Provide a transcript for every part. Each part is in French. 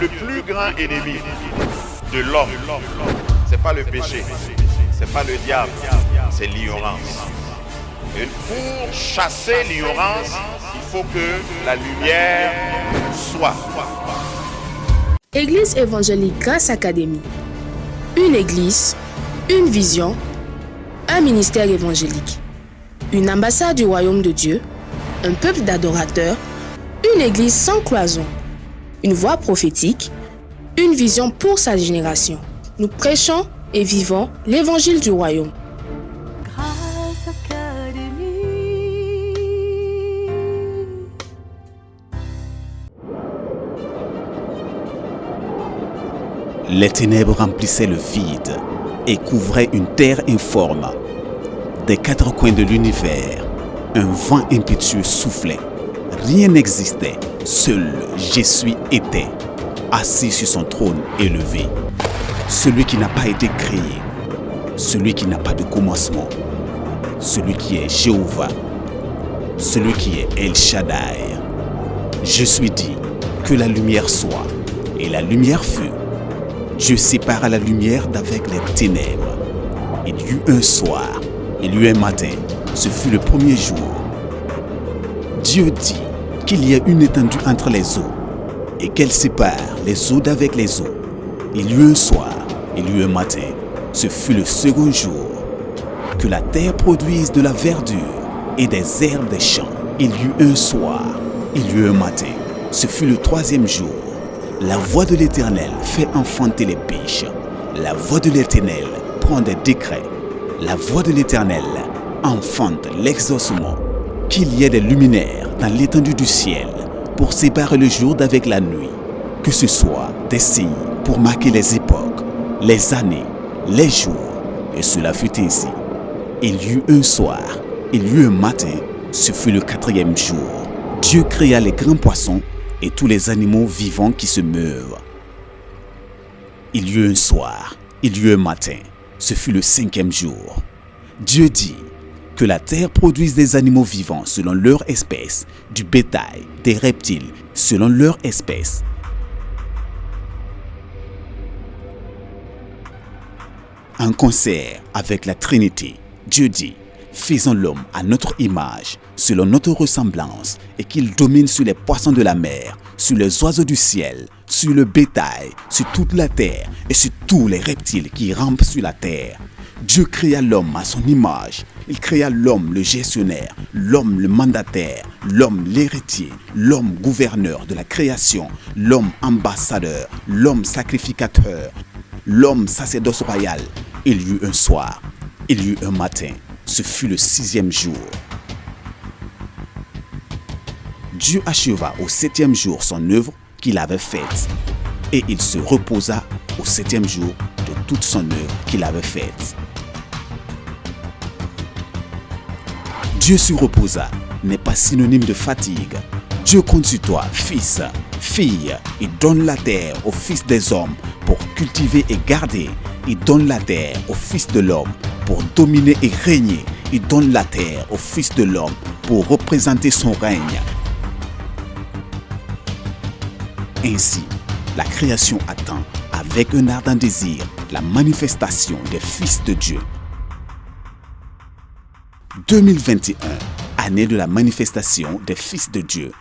le plus grand ennemi de l'homme, c'est pas le péché, c'est pas le diable, c'est l'ignorance. Et pour chasser l'ignorance, il faut que la lumière soit. Église évangélique Grâce Académie. Une église, une vision, un ministère évangélique. Une ambassade du royaume de Dieu, un peuple d'adorateurs, une église sans cloison, une voix prophétique, une vision pour sa génération. Nous prêchons et vivons l'évangile du royaume. Grâce Académie. Les ténèbres remplissaient le vide et couvraient une terre informe. Des quatre coins de l'univers, un vent impétueux soufflait. Rien n'existait, seul Jésus était, assis sur son trône élevé. Celui qui n'a pas été créé, celui qui n'a pas de commencement, celui qui est Jéhovah, celui qui est El Shaddai. Je suis dit que la lumière soit, et la lumière fut. Dieu sépara la lumière d'avec les ténèbres. Il y eut un soir, il y eut un matin, ce fut le premier jour. Dieu dit qu'il y ait une étendue entre les eaux et qu'elle sépare les eaux d'avec les eaux. Il y eut un soir, il y eut un matin, ce fut le second jour. Que la terre produise de la verdure et des herbes des champs. Il y eut un soir, il y eut un matin, ce fut le troisième jour. La voix de l'Éternel fait enfanter les biches. La voix de l'Éternel prend des décrets. La voix de l'Éternel enfante l'exaucement. Qu'il y ait des luminaires dans l'étendue du ciel pour séparer le jour d'avec la nuit. Que ce soit des signes pour marquer les époques, les années, les jours. Et cela fut ainsi. Il y eut un soir, il y eut un matin, ce fut le quatrième jour. Dieu créa les grands poissons et tous les animaux vivants qui se meuvent. Il y eut un soir, il y eut un matin, ce fut le cinquième jour. Dieu dit que la terre produise des animaux vivants selon leur espèce, du bétail, des reptiles selon leur espèce. En concert avec la Trinité, Dieu dit: faisons l'homme à notre image, selon notre ressemblance, et qu'il domine sur les poissons de la mer, sur les oiseaux du ciel, sur le bétail, sur toute la terre et sur tous les reptiles qui rampent sur la terre. Dieu créa l'homme à son image. Il créa l'homme le gestionnaire, l'homme le mandataire, l'homme l'héritier, l'homme gouverneur de la création, l'homme ambassadeur, l'homme sacrificateur, l'homme sacerdoce royal. Il y eut un soir, il y eut un matin. Ce fut le sixième jour. Dieu acheva au septième jour son œuvre qu'il avait faite, et il se reposa au septième jour de toute son œuvre qu'il avait faite. Dieu se reposa n'est pas synonyme de fatigue. Dieu compte sur toi, fils, fille, et donne la terre aux fils des hommes pour cultiver et garder. Il donne la terre au fils de l'homme pour dominer et régner. Il donne la terre au fils de l'homme pour représenter son règne. Ainsi, la création attend avec un ardent désir la manifestation des fils de Dieu. 2021, année de la manifestation des fils de Dieu.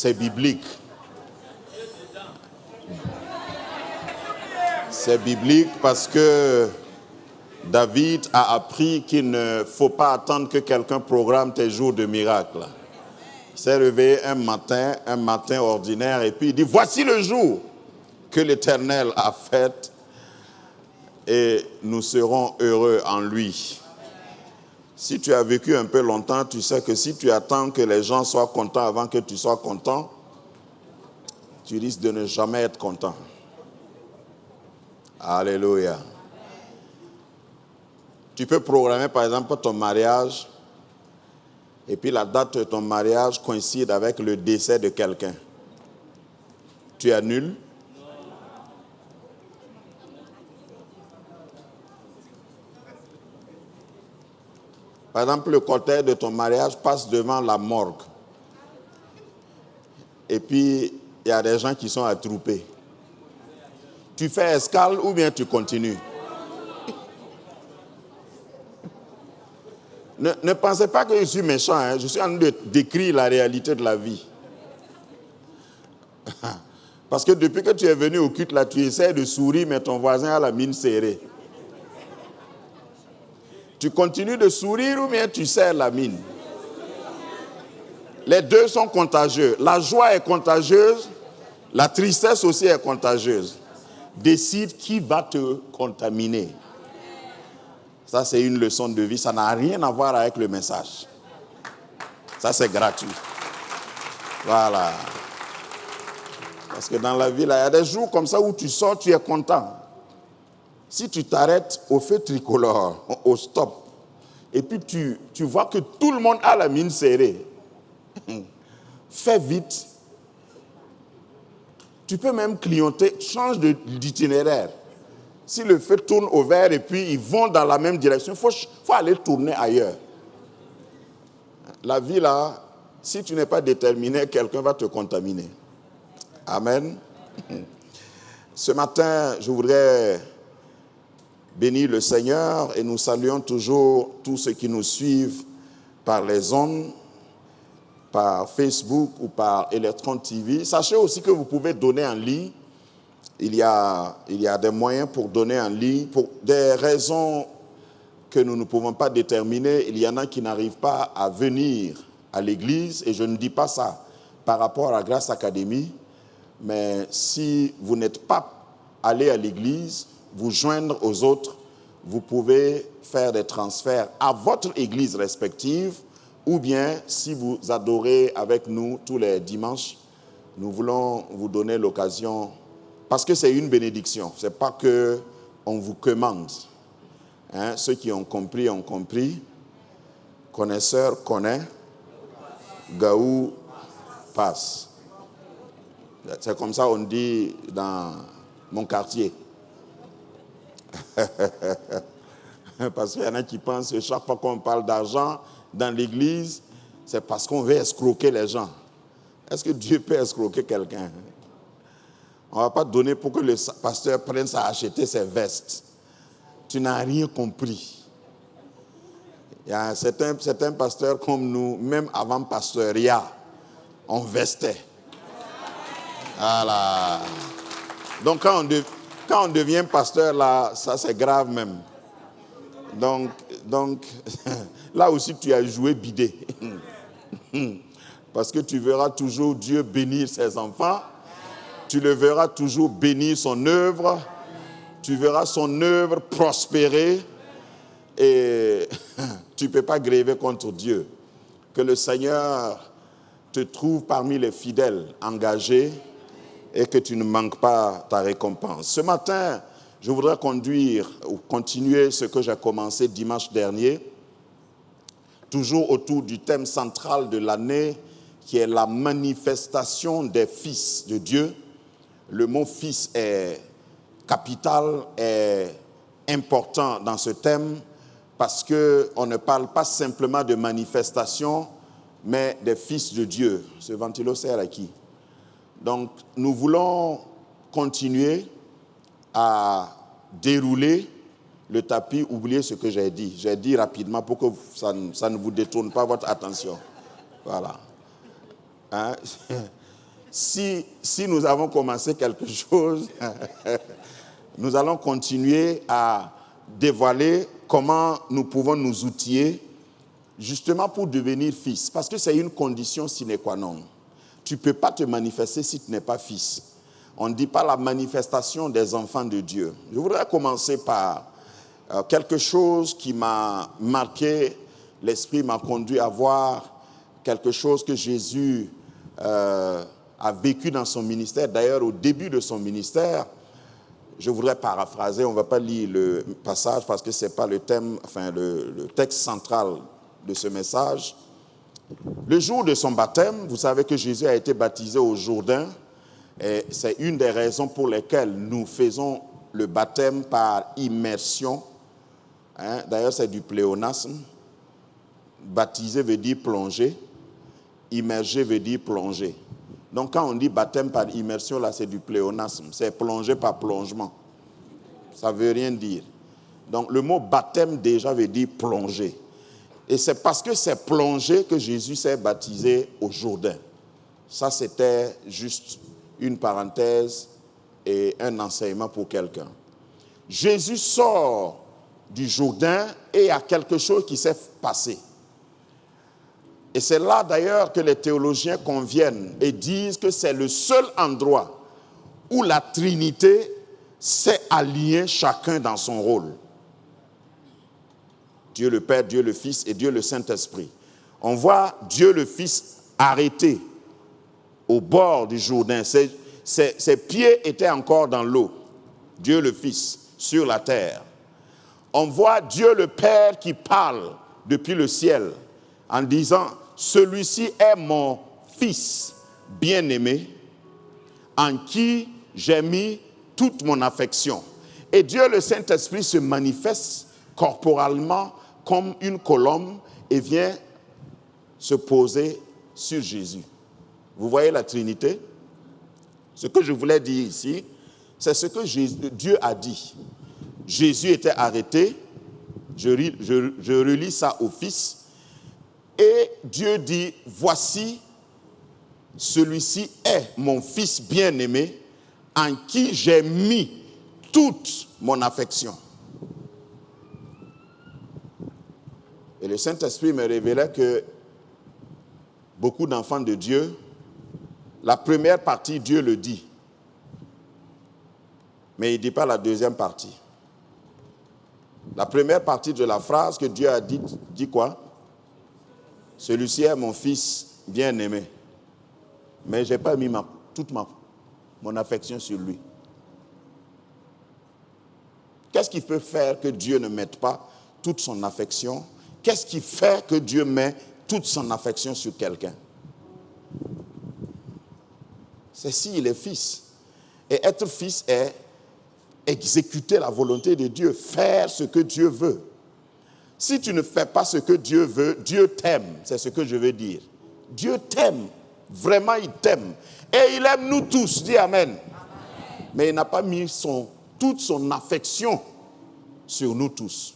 c'est biblique. C'est biblique parce que David a appris qu'il ne faut pas attendre que quelqu'un programme tes jours de miracle. Il s'est réveillé un matin ordinaire, et puis il dit, voici le jour que l'Éternel a fait et nous serons heureux en lui. Si tu as vécu un peu longtemps, tu sais que si tu attends que les gens soient contents avant que tu sois content, tu risques de ne jamais être content. Alléluia. Tu peux programmer par exemple ton mariage et puis la date de ton mariage coïncide avec le décès de quelqu'un. Tu annules. Par exemple, le cortège de ton mariage passe devant la morgue. Et puis, il y a des gens qui sont attroupés. Tu fais escale ou bien tu continues? Ne pensez pas que je suis méchant, hein. Je suis en train de décrire la réalité de la vie. Parce que depuis que tu es venu au culte, là, tu essaies de sourire, mais ton voisin a la mine serrée. Tu continues de sourire ou bien tu serres la mine? Les deux sont contagieux. La joie est contagieuse, la tristesse aussi est contagieuse. Décide qui va te contaminer. Ça, c'est une leçon de vie. Ça n'a rien à voir avec le message. Ça, c'est gratuit. Voilà. Parce que dans la vie, là, il y a des jours comme ça où tu sors, tu es content. Si tu t'arrêtes au feu tricolore, au stop, et puis tu vois que tout le monde a la mine serrée, fais vite. Tu peux même clignoter, change d'itinéraire. Si le feu tourne au vert et puis ils vont dans la même direction, il faut aller tourner ailleurs. La vie là, si tu n'es pas déterminé, quelqu'un va te contaminer. Amen. Ce matin, je voudrais bénir le Seigneur et nous saluons toujours tous ceux qui nous suivent par les ondes, par Facebook ou par Electron TV. Sachez aussi que vous pouvez donner en ligne. Il y a des moyens pour donner en ligne. Pour des raisons que nous ne pouvons pas déterminer, il y en a qui n'arrivent pas à venir à l'église. Et je ne dis pas ça par rapport à Grâce Académie. Mais si vous n'êtes pas allé à l'église, vous joindre aux autres, vous pouvez faire des transferts à votre église respective, ou bien si vous adorez avec nous tous les dimanches, nous voulons vous donner l'occasion, parce que c'est une bénédiction, ce n'est pas qu'on vous commande. Hein? Ceux qui ont compris, ont compris. Connaisseur connaît, Gaou passe. C'est comme ça on dit dans mon quartier. Parce qu'il y en a qui pensent que chaque fois qu'on parle d'argent dans l'église, c'est parce qu'on veut escroquer les gens. Est-ce que Dieu peut escroquer quelqu'un? On ne va pas donner pour que le pasteur prenne ça à acheter ses vestes. Tu n'as rien compris. Il y a certains pasteurs comme nous, même avant pastoria, on vestait. Voilà. Donc quand on devient pasteur, là, ça c'est grave même. Donc là aussi tu as joué bidé. Parce que tu verras toujours Dieu bénir ses enfants. Tu le verras toujours bénir son œuvre. Tu verras son œuvre prospérer. Et tu ne peux pas gréver contre Dieu. Que le Seigneur te trouve parmi les fidèles engagés et que tu ne manques pas ta récompense. Ce matin, je voudrais continuer ce que j'ai commencé dimanche dernier, toujours autour du thème central de l'année, qui est la manifestation des fils de Dieu. Le mot « fils » est capital, est important dans ce thème, parce qu'on ne parle pas simplement de manifestation, mais des fils de Dieu. Ce ventilo sert à qui? Donc, nous voulons continuer à dérouler le tapis. Oubliez ce que j'ai dit. J'ai dit rapidement pour que ça ne vous détourne pas votre attention. Voilà. Hein? si nous avons commencé quelque chose, nous allons continuer à dévoiler comment nous pouvons nous outiller justement pour devenir fils. Parce que c'est une condition sine qua non. Tu ne peux pas te manifester si tu n'es pas fils. On ne dit pas la manifestation des enfants de Dieu. Je voudrais commencer par quelque chose qui m'a marqué. L'Esprit m'a conduit à voir quelque chose que Jésus a vécu dans son ministère. D'ailleurs, au début de son ministère, je voudrais paraphraser, on ne va pas lire le passage parce que ce n'est pas le thème, enfin le texte central de ce message. Le jour de son baptême, vous savez que Jésus a été baptisé au Jourdain, et c'est une des raisons pour lesquelles nous faisons le baptême par immersion. D'ailleurs, c'est du pléonasme. Baptiser veut dire plonger, immerger veut dire plonger. Donc quand on dit baptême par immersion, là c'est du pléonasme, c'est plonger par plongement. Ça ne veut rien dire. Donc le mot baptême déjà veut dire plonger. Et c'est parce que c'est plongé que Jésus s'est baptisé au Jourdain. Ça c'était juste une parenthèse et un enseignement pour quelqu'un. Jésus sort du Jourdain et il y a quelque chose qui s'est passé. Et c'est là d'ailleurs que les théologiens conviennent et disent que c'est le seul endroit où la Trinité s'est alignée chacun dans son rôle. Dieu le Père, Dieu le Fils et Dieu le Saint-Esprit. On voit Dieu le Fils arrêté au bord du Jourdain. Ses pieds étaient encore dans l'eau. Dieu le Fils sur la terre. On voit Dieu le Père qui parle depuis le ciel en disant « Celui-ci est mon Fils bien-aimé, en qui j'ai mis toute mon affection. » Et Dieu le Saint-Esprit se manifeste corporellement comme une colombe et vient se poser sur Jésus. Vous voyez la Trinité? Ce que je voulais dire ici, c'est ce que Dieu a dit. Jésus était arrêté, je relis ça au Fils, et Dieu dit, voici, celui-ci est mon Fils bien-aimé, en qui j'ai mis toute mon affection. Et le Saint-Esprit me révélait que beaucoup d'enfants de Dieu, la première partie, Dieu le dit, mais il ne dit pas la deuxième partie. La première partie de la phrase que Dieu a dit quoi? Celui-ci est mon Fils bien-aimé. Mais je n'ai pas mis toute mon affection sur lui. Qu'est-ce qui peut faire que Dieu ne mette pas toute son affection? Qu'est-ce qui fait que Dieu met toute son affection sur quelqu'un? C'est s'il est fils. Et être fils est exécuter la volonté de Dieu, faire ce que Dieu veut. Si tu ne fais pas ce que Dieu veut, Dieu t'aime, c'est ce que je veux dire. Dieu t'aime, vraiment il t'aime. Et il aime nous tous, dis Amen. Amen. Mais il n'a pas mis toute son affection sur nous tous.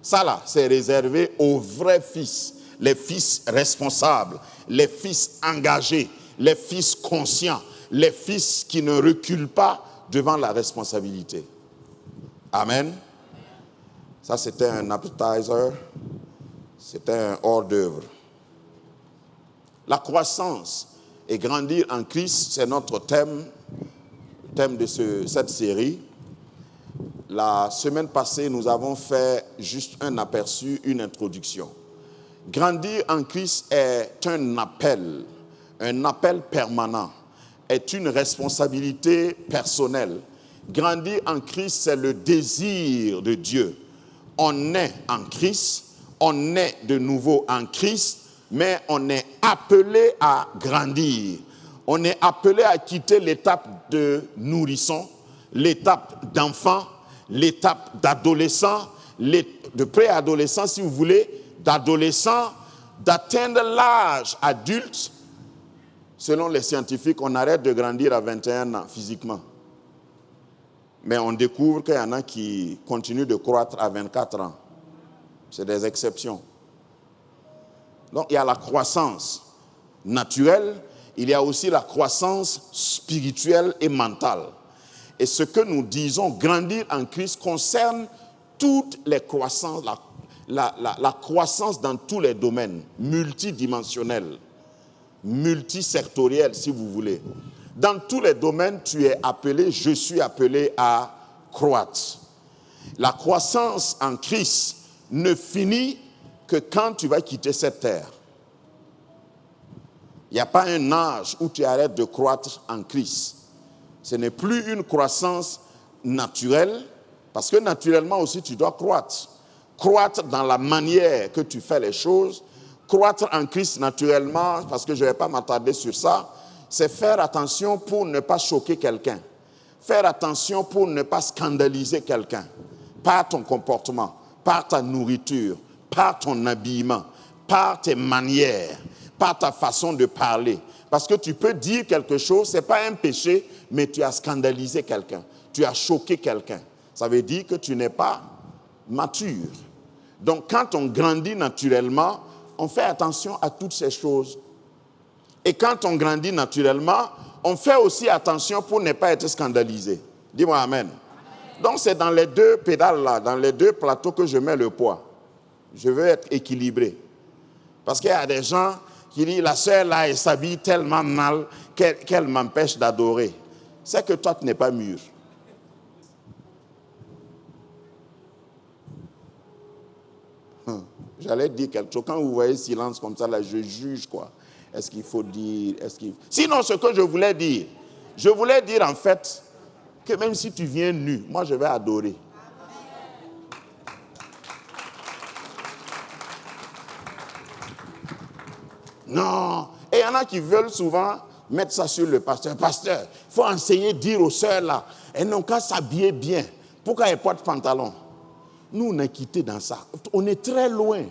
Ça là, c'est réservé aux vrais fils, les fils responsables, les fils engagés, les fils conscients, les fils qui ne reculent pas devant la responsabilité. Amen. Ça, c'était un appetizer, c'était un hors d'œuvre. La croissance et grandir en Christ, c'est notre thème, le thème de cette série. La semaine passée, nous avons fait juste un aperçu, une introduction. Grandir en Christ est un appel permanent, est une responsabilité personnelle. Grandir en Christ, c'est le désir de Dieu. On est en Christ, on est de nouveau en Christ, mais on est appelé à grandir. On est appelé à quitter l'étape de nourrisson, l'étape d'enfant, l'étape d'adolescent, de préadolescent si vous voulez, d'adolescent, d'atteindre l'âge adulte. Selon les scientifiques, on arrête de grandir à 21 ans physiquement. Mais on découvre qu'il y en a qui continuent de croître à 24 ans. C'est des exceptions. Donc il y a la croissance naturelle, il y a aussi la croissance spirituelle et mentale. Et ce que nous disons, grandir en Christ, concerne toutes les croissances, la croissance dans tous les domaines, multidimensionnels, multisectoriels si vous voulez. Dans tous les domaines, tu es appelé, je suis appelé à croître. La croissance en Christ ne finit que quand tu vas quitter cette terre. Il n'y a pas un âge où tu arrêtes de croître en Christ. Ce n'est plus une croissance naturelle, parce que naturellement aussi tu dois croître. Croître dans la manière que tu fais les choses. Croître en Christ naturellement, parce que je ne vais pas m'attarder sur ça, c'est faire attention pour ne pas choquer quelqu'un. Faire attention pour ne pas scandaliser quelqu'un. Par ton comportement, par ta nourriture, par ton habillement, par tes manières, par ta façon de parler. Parce que tu peux dire quelque chose, ce n'est pas un péché, mais tu as scandalisé quelqu'un. Tu as choqué quelqu'un. Ça veut dire que tu n'es pas mature. Donc quand on grandit naturellement, on fait attention à toutes ces choses. Et quand on grandit naturellement, on fait aussi attention pour ne pas être scandalisé. Dis-moi amen. Donc c'est dans les deux pédales là, dans les deux plateaux que je mets le poids. Je veux être équilibré. Parce qu'il y a des gens qui disent, la sœur là, elle s'habille tellement mal qu'elle m'empêche d'adorer. C'est que toi, tu n'es pas mûr. J'allais dire quelque chose. Quand vous voyez silence comme ça, là, je juge quoi. Est-ce qu'il faut dire, Sinon, ce que je voulais dire en fait, que même si tu viens nu, moi je vais adorer. Non. Et il y en a qui veulent souvent mettre ça sur le pasteur. Pasteur, il faut enseigner, dire aux sœurs là, elles n'ont qu'à s'habiller bien. Pourquoi elles portent pantalon? Nous, on est quittés dans ça. On est très loin.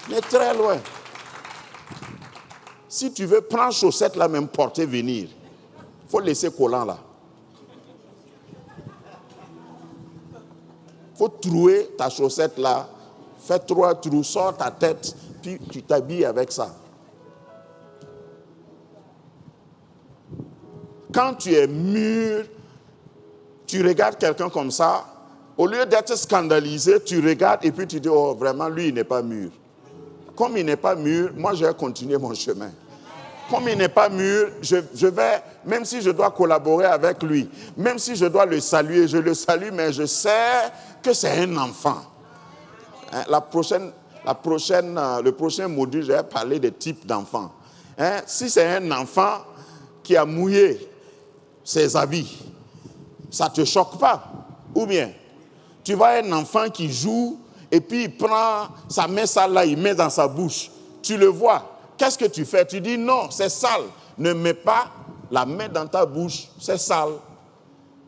On est très loin. Si tu veux prendre chaussettes là, même porter, venir. Il faut laisser collant là. Il faut trouer ta chaussette là. Fais 3 trous, sors ta tête, puis tu t'habilles avec ça. Quand tu es mûr, tu regardes quelqu'un comme ça, au lieu d'être scandalisé, tu regardes et puis tu dis, oh vraiment, lui, il n'est pas mûr. Comme il n'est pas mûr, moi, je vais continuer mon chemin. Comme il n'est pas mûr, je vais, même si je dois collaborer avec lui, même si je dois le saluer, je le salue, mais je sais que c'est un enfant. Le prochain module, je vais parler des types d'enfants. Si c'est un enfant qui a mouillé ses habits, ça ne te choque pas. Ou bien, tu vois un enfant qui joue et puis il prend sa main sale là, il met dans sa bouche. Tu le vois. Qu'est-ce que tu fais? Tu dis non, c'est sale. Ne mets pas la main dans ta bouche, c'est sale.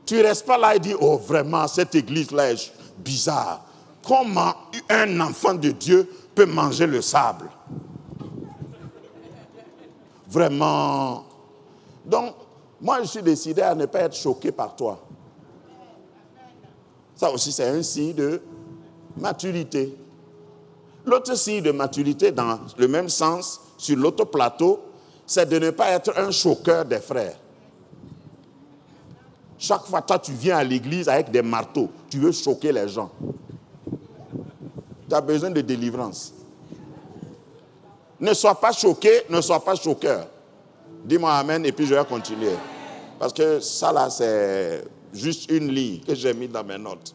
Tu ne restes pas là et dis, oh vraiment, cette église-là est bizarre. Comment un enfant de Dieu peut manger le sable? Vraiment. Donc, moi, je suis décidé à ne pas être choqué par toi. Ça aussi, c'est un signe de maturité. L'autre signe de maturité, dans le même sens, sur l'autre plateau, c'est de ne pas être un choqueur des frères. Chaque fois, toi, tu viens à l'église avec des marteaux. Tu veux choquer les gens. Tu as besoin de délivrance. Ne sois pas choqué, ne sois pas choqueur. Dis-moi amen et puis je vais continuer. Parce que ça là, c'est juste une ligne que j'ai mis dans mes notes.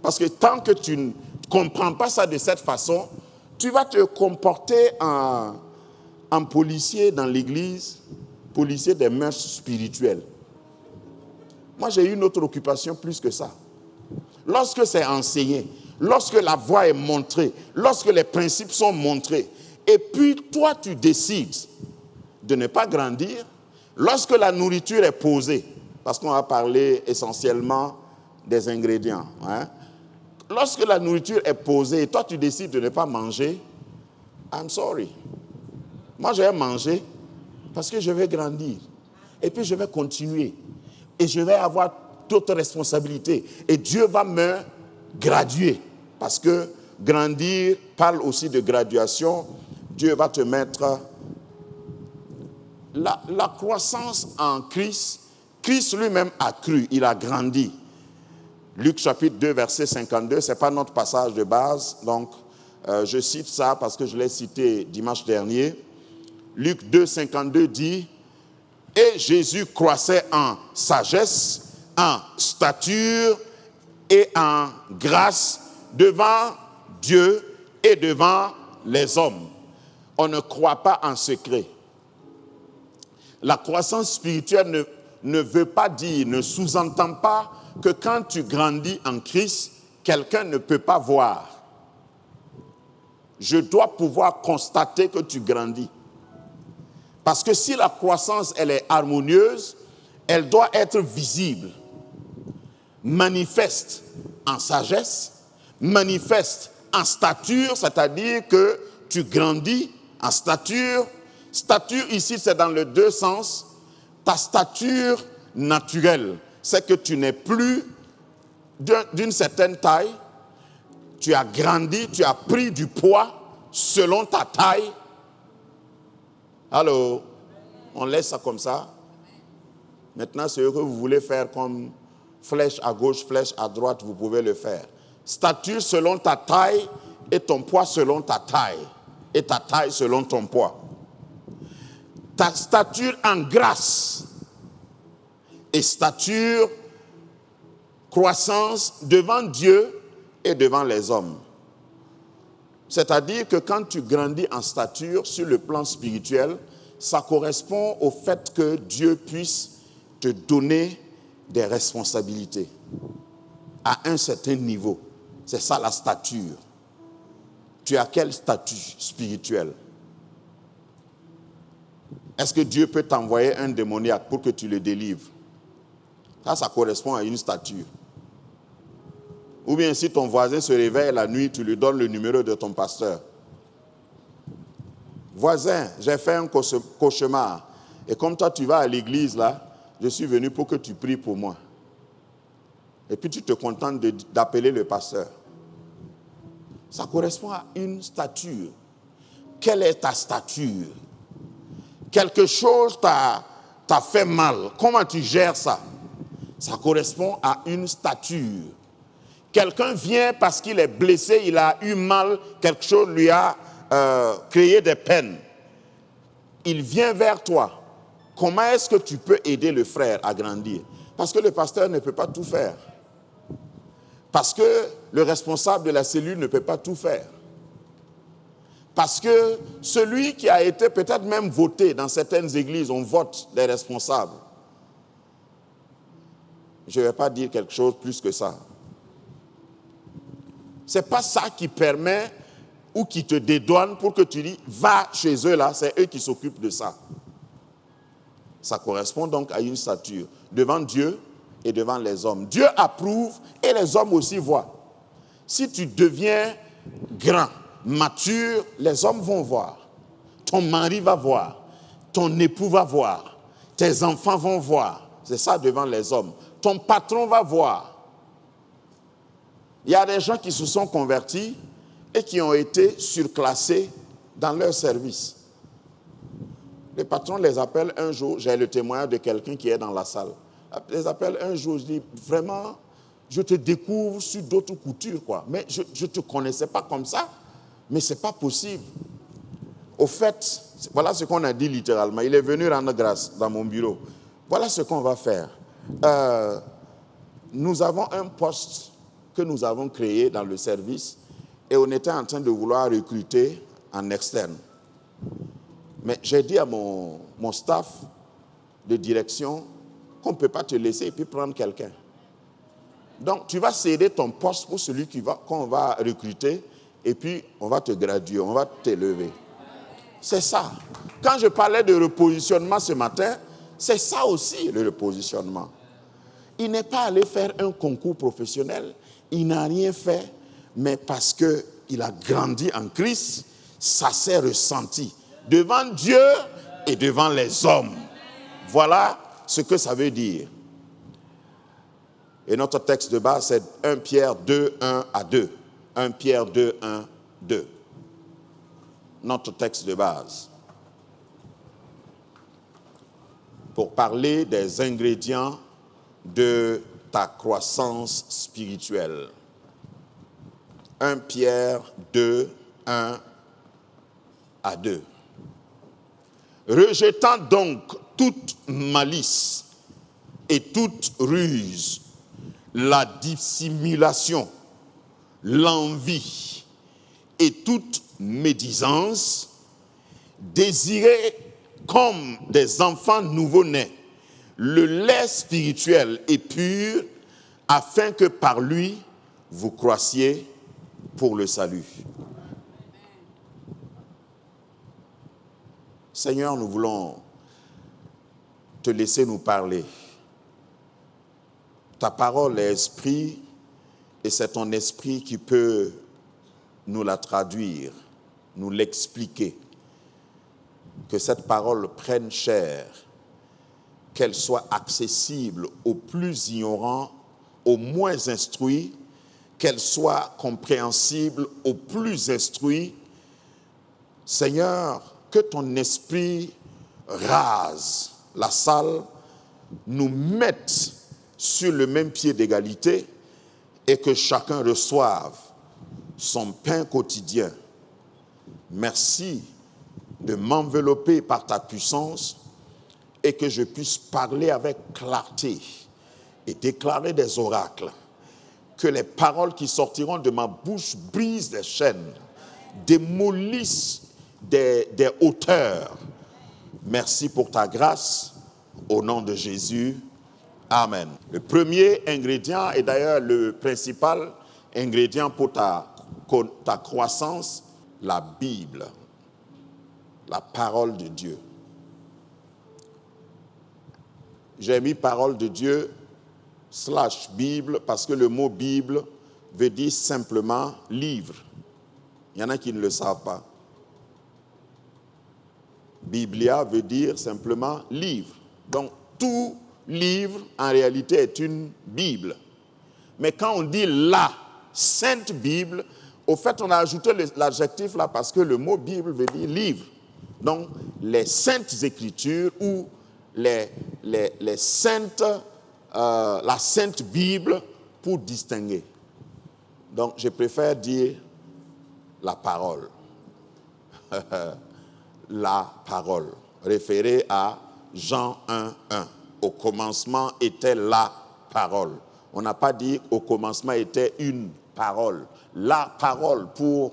Parce que tant que tu ne comprends pas ça de cette façon, tu vas te comporter en policier dans l'église, policier des mœurs spirituelles. Moi, j'ai eu une autre occupation plus que ça. Lorsque c'est enseigné, lorsque la voie est montrée, lorsque les principes sont montrés, et puis toi, tu décides de ne pas grandir, lorsque la nourriture est posée, parce qu'on va parler essentiellement des ingrédients, lorsque la nourriture est posée et toi tu décides de ne pas manger, I'm sorry. Moi je vais manger parce que je vais grandir. Et puis je vais continuer. Et je vais avoir d'autres responsabilités. Et Dieu va me graduer. Parce que grandir parle aussi de graduation. Dieu va te mettre la croissance en Christ. Christ lui-même a cru, il a grandi. Luc chapitre 2, verset 52, ce n'est pas notre passage de base, donc je cite ça parce que je l'ai cité dimanche dernier. Luc 2, 52 dit « Et Jésus croissait en sagesse, en stature et en grâce devant Dieu et devant les hommes. » On ne croit pas en secret. La croissance spirituelle ne veut pas dire, ne sous-entend pas que quand tu grandis en Christ, quelqu'un ne peut pas voir. Je dois pouvoir constater que tu grandis. Parce que si la croissance, elle est harmonieuse, elle doit être visible, manifeste en sagesse, manifeste en stature, c'est-à-dire que tu grandis en stature. Stature ici, c'est dans les deux sens. Ta stature naturelle, c'est que tu n'es plus d'une certaine taille, tu as grandi, tu as pris du poids selon ta taille. Alors, on laisse ça comme ça. Maintenant, ce que vous voulez faire comme flèche à gauche, flèche à droite, vous pouvez le faire. Stature selon ta taille et ton poids selon ta taille. Et ta taille selon ton poids. Ta stature en grâce et stature, croissance devant Dieu et devant les hommes. C'est-à-dire que quand tu grandis en stature sur le plan spirituel, ça correspond au fait que Dieu puisse te donner des responsabilités à un certain niveau. C'est ça la stature. Tu as quel statut spirituel? Est-ce que Dieu peut t'envoyer un démoniaque pour que tu le délivres? Ça correspond à une stature. Ou bien si ton voisin se réveille la nuit, tu lui donnes le numéro de ton pasteur. Voisin, j'ai fait un cauchemar. Et comme toi, tu vas à l'église là, je suis venu pour que tu pries pour moi. Et puis tu te contentes d'appeler le pasteur. Ça correspond à une stature. Quelle est ta stature? Quelque chose t'a fait mal. Comment tu gères ça? Ça correspond à une stature. Quelqu'un vient parce qu'il est blessé, il a eu mal, quelque chose lui a créé des peines. Il vient vers toi. Comment est-ce que tu peux aider le frère à grandir? Parce que le pasteur ne peut pas tout faire. Parce que le responsable de la cellule ne peut pas tout faire. Parce que celui qui a été peut-être même voté dans certaines églises, on vote des responsables. Je ne vais pas dire quelque chose plus que ça. Ce n'est pas ça qui permet ou qui te dédouane pour que tu dis, va chez eux là, c'est eux qui s'occupent de ça. Ça correspond donc à une stature devant Dieu et devant les hommes. Dieu approuve et les hommes aussi voient. Si tu deviens grand, mature, les hommes vont voir. Ton mari va voir. Ton époux va voir. Tes enfants vont voir. C'est ça devant les hommes. Ton patron va voir. Il y a des gens qui se sont convertis et qui ont été surclassés dans leur service. Le patron les appelle un jour, j'ai le témoignage de quelqu'un qui est dans la salle. Les appelle un jour, je dis, vraiment, je te découvre sur d'autres coutures, quoi. Mais je ne te connaissais pas comme ça, mais ce n'est pas possible. Au fait, voilà ce qu'on a dit littéralement. Il est venu rendre grâce dans mon bureau. Voilà ce qu'on va faire. Nous avons un poste que nous avons créé dans le service et on était en train de vouloir recruter en externe. Mais j'ai dit à mon staff de direction qu'on ne peut pas te laisser et puis prendre quelqu'un. Donc, tu vas céder ton poste pour celui qu'on va recruter et puis on va te graduer, on va t'élever. C'est ça. Quand je parlais de repositionnement ce matin, c'est ça aussi le repositionnement. Il n'est pas allé faire un concours professionnel, il n'a rien fait, mais parce qu'il a grandi en Christ, ça s'est ressenti devant Dieu et devant les hommes. Voilà ce que ça veut dire. Et notre texte de base, c'est 1 Pierre 2, 1 à 2. 1 Pierre 2, 1, 2. notre texte de base pour parler des ingrédients de ta croissance spirituelle. 1 Pierre 2, 1 à 2. Rejetant donc toute malice et toute ruse, la dissimulation, l'envie et toute médisance, désirez comme des enfants nouveau-nés le lait spirituel et pur, afin que par lui vous croissiez pour le salut. Seigneur, nous voulons te laisser nous parler. Ta parole est esprit et c'est ton esprit qui peut nous la traduire, nous l'expliquer. Que cette parole prenne chair, qu'elle soit accessible aux plus ignorants, aux moins instruits, qu'elle soit compréhensible aux plus instruits. Seigneur, que ton esprit rase la salle, nous mette sur le même pied d'égalité et que chacun reçoive son pain quotidien. Merci de m'envelopper par ta puissance et que je puisse parler avec clarté et déclarer des oracles. Que les paroles qui sortiront de ma bouche brisent des chaînes, démolissent des hauteurs. Merci pour ta grâce, au nom de Jésus. Amen. Le premier ingrédient, et d'ailleurs le principal ingrédient pour ta croissance, la Bible, la parole de Dieu. J'ai mis parole de Dieu / Bible parce que le mot Bible veut dire simplement livre. Il y en a qui ne le savent pas. Biblia veut dire simplement livre. Donc tout livre en réalité est une Bible. Mais quand on dit la Sainte Bible, au fait on a ajouté l'adjectif là parce que le mot Bible veut dire livre. Donc les Saintes Écritures ou les saintes, la Sainte Bible pour distinguer. Donc je préfère dire la parole. La parole, référé à Jean 1, 1. Au commencement était la parole. On n'a pas dit au commencement était une parole. La parole pour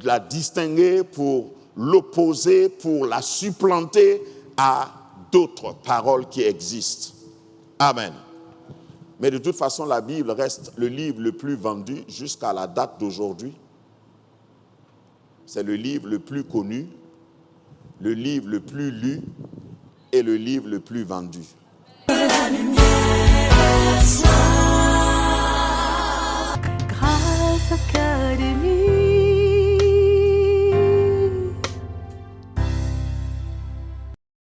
la distinguer, pour l'opposer, pour la supplanter à d'autres paroles qui existent. Amen. Mais de toute façon, la Bible reste le livre le plus vendu jusqu'à la date d'aujourd'hui. C'est le livre le plus connu, le livre le plus lu et le livre le plus vendu. La lumière.